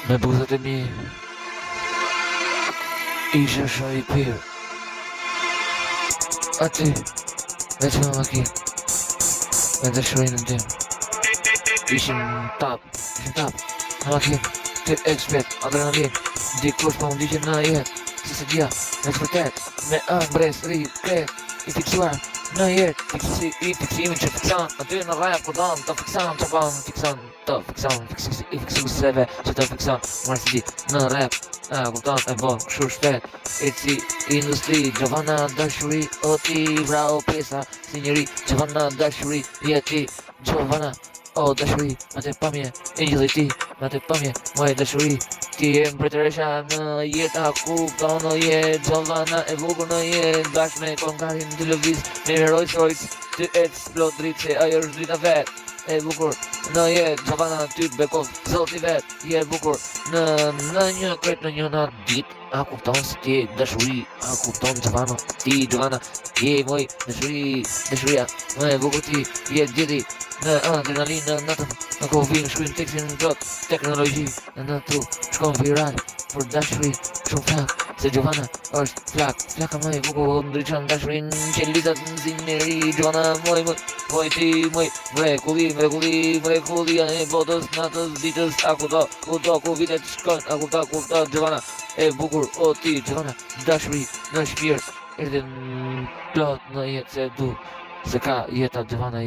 Me buzët e mi isha shoh I pirë. Aty, veç me makinë, me dashurinë tim. Ishim tap, në makinë, të ekspert, adrenalin, dikush po më ndiqe në jetë, se se dhja, me të vërtet, me ëmbres, kret, I fiksuar, në jetë, I fiksimin që fiksan, aty në raja kurdan, të fiksan, që ban, I fiksuseve, që të fiksan, marrë si di, në rap, kurdan e bon, këshur shpet, I si industri, Gjovana dashuri, o ti vrao pesa, si njëri, Gjovana dashuri, jeti, Gjovana, o dashuri, ma të pamje, I gjithë ti, ma të pamje, moj dashuri, ti e mbretëresha në jeta ku tono je, Gjovana e bukur në jetë, bashkë me konkarin të lëviz, me Rolls Royce, ty eksplod dritë, se ajo është drita vetë, e bukur në jetë, Gjovana ty bekov, zoti vetë, je bukur në një kret në një natë ditë, a kupton se ti dashuri, a kupton Gjovana, ti Gjovana, je moj dashuria, më e bukur ti, je djeti, në adrenalin në natën, në kohë shkujnë tekstin në plot, teknologji, në tu, shkon viral, për dashuri, shumë flak, se Gjovana është flaka më e bukur, ndryqon dashurin që litat në zinjeri, Gjovana moj ti, mrekulli, e botës, natës, ditës, a kudo, ku vitet shkon, a kudo, Gjovana, e bukur, o ti, Gjovana, dashuri, në shpirt, erdhe në plot në jetë se du, se ka jeta Gjovana